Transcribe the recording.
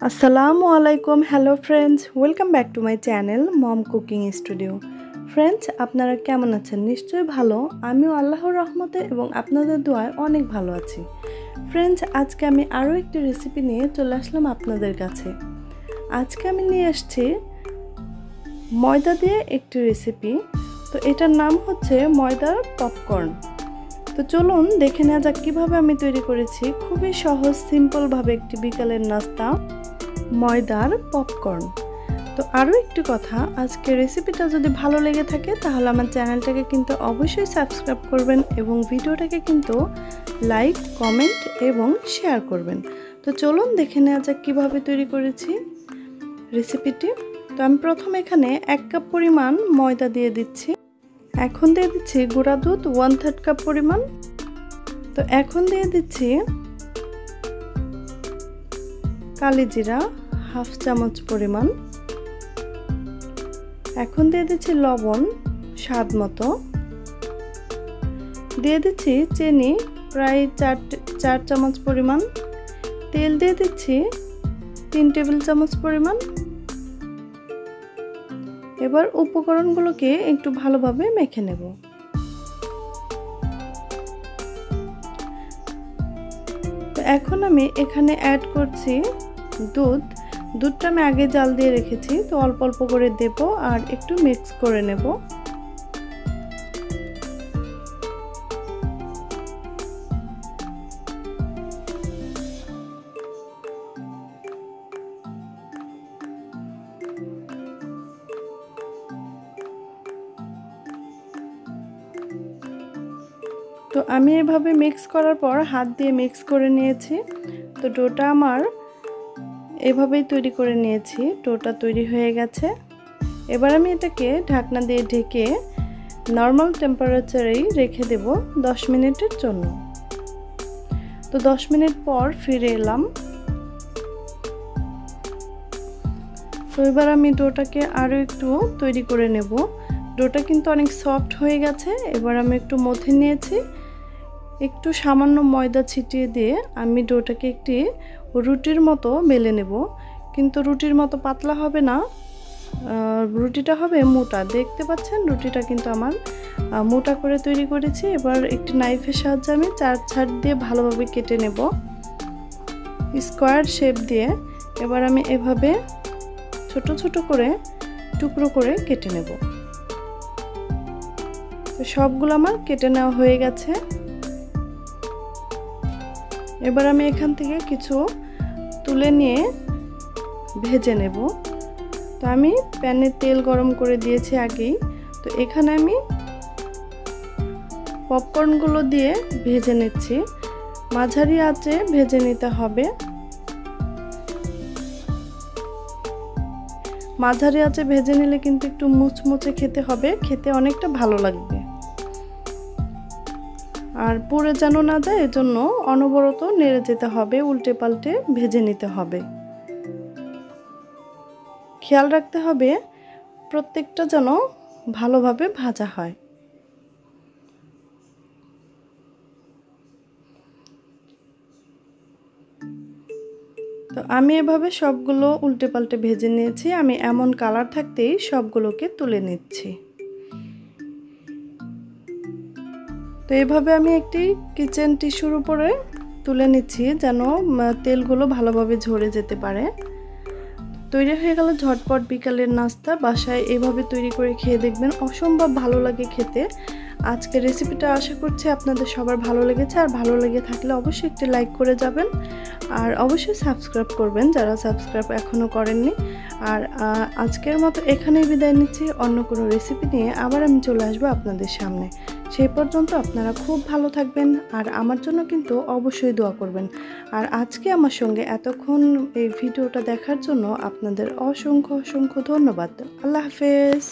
আসসালামু আলাইকুম, hello friends, welcome back to my channel mom cooking studio. Friends, আপনারা কেমন আছেন? নিশ্চয়ই ভালো। আমিও আল্লাহর রহমতে এবং আপনাদের দোয়ায় অনেক ভালো আছি। ফ্রেন্ডস, আজকে আমি আরও একটি রেসিপি নিয়ে চলে আসলাম আপনাদের কাছে। আজকে আমি নিয়ে আসছি ময়দা দিয়ে একটি রেসিপি। তো এটার নাম হচ্ছে ময়দার পপকর্ন। তো চলুন দেখে নেওয়া যাক কীভাবে আমি তৈরি করেছি। খুবই সহজ সিম্পলভাবে একটি বিকালের নাস্তা, ময়দার পপকর্ন। তো আরও একটি কথা, আজকে রেসিপিটা যদি ভালো লেগে থাকে তাহলে আমার চ্যানেলটাকে কিন্তু অবশ্যই সাবস্ক্রাইব করবেন এবং ভিডিওটাকে কিন্তু লাইক, কমেন্ট এবং শেয়ার করবেন। তো চলুন দেখে নেওয়া যাক কীভাবে তৈরি করেছি রেসিপিটি। তো আমি প্রথমে এখানে 1 কাপ পরিমাণ ময়দা দিয়ে দিচ্ছি। এখন দিয়ে দিচ্ছি গুঁড়া দুধ 1/3 কাপ পরিমাণ। তো এখন দিয়ে দিচ্ছি কালি জিরা 1/2 চামচ পরিমাণ। এখন দিয়ে দিচ্ছি লবণ স্বাদ মতো। দিয়ে দিচ্ছি চিনি প্রায় 4 চামচ পরিমাণ। তেল দিয়ে দিচ্ছি 3 টেবিল চামচ পরিমাণ। এবার উপকরণগুলোকে একটু ভালোভাবে মেখে নেব। তো এখন আমি এখানে অ্যাড করছি দুধটা আমি আগে জাল দিয়ে রেখেছি, তো অল্প অল্প করে দেব আর একটু মিক্স করে নেব। তো আমি এভাবে মিক্স করার পর হাত দিয়ে মিক্স করে নিয়েছি। তো ডোটা আমার এভাবেই তৈরি করে নিয়েছি। ডোটা তৈরি হয়ে গেছে। এবার আমি এটাকে ঢাকনা দিয়ে ঢেকে নর্মাল টেম্পারেচারেই রেখে দেব 10 মিনিটের জন্য। তো 10 মিনিট পর ফিরে এলাম। তো এবার আমি ডোটাকে আরও একটু তৈরি করে নেব। ডোটা কিন্তু অনেক সফট হয়ে গেছে। এবার আমি একটু মথে নিয়েছি। একটু সামান্য ময়দা ছিটিয়ে দিয়ে আমি ডোটাকে একটি রুটির মতো বেলে নেব। কিন্তু রুটির মতো পাতলা হবে না, রুটিটা হবে মোটা। দেখতে পাচ্ছেন রুটিটা কিন্তু আমার মোটা করে তৈরি করেছি। এবার একটি নাইফের সাহায্যে আমি 4 ছাড় দিয়ে ভালোভাবে কেটে নেব স্কোয়ার শেপ দিয়ে। এবার আমি এভাবে ছোট ছোট করে টুকরো করে কেটে নেব। তো সবগুলো আমার কেটে নেওয়া হয়ে গেছে। এবার আমি এখান থেকে কিছু তুলে নিয়ে ভেজে নেব। তো আমি প্যানে তেল গরম করে দিয়েছি আগেই। তো এখানে আমি পপকর্নগুলো দিয়ে ভেজে নিচ্ছি। মাঝারি আঁচে ভেজে নিতে হবে। মাঝারি আঁচে ভেজে নিলে কিন্তু একটু মুচমুচে খেতে হবে, খেতে অনেকটা ভালো লাগবে। আর পুড়ে যেন না যায় এজন্য অনবরত নেড়ে যেতে হবে, উল্টে পাল্টে ভেজে নিতে হবে। খেয়াল রাখতে হবে প্রত্যেকটা যেন ভালোভাবে ভাজা হয়। তো আমি এভাবে সবগুলো উল্টে পাল্টে ভেজে নিয়েছি। আমি এমন কালার থাকতেই সবগুলোকে তুলে নিচ্ছি। তো এভাবে আমি একটি কিচেন টিস্যুর উপরে তুলে নিচ্ছি যেন তেলগুলো ভালোভাবে ঝরে যেতে পারে। তৈরি হয়ে গেল ঝটপট বিকালের নাস্তা। বাসায় এভাবে তৈরি করে খেয়ে দেখবেন, অসম্ভব ভালো লাগে খেতে। আজকের রেসিপিটা আশা করছি আপনাদের সবার ভালো লেগেছে। আর ভালো লেগে থাকলে অবশ্যই একটি লাইক করে যাবেন আর অবশ্যই সাবস্ক্রাইব করবেন যারা সাবস্ক্রাইব এখনও করেননি। আর আজকের মতো এখানেই বিদায় নিচ্ছি। অন্য কোনো রেসিপি নিয়ে আবার আমি চলে আসবো আপনাদের সামনে। সেই পর্যন্ত আপনারা খুব ভালো থাকবেন আর আমার জন্য কিন্তু অবশ্যই দোয়া করবেন। আর আজকে আমার সঙ্গে এতক্ষণ এই ভিডিওটা দেখার জন্য আপনাদের অসংখ্য অসংখ্য ধন্যবাদ। আল্লাহ হাফেজ।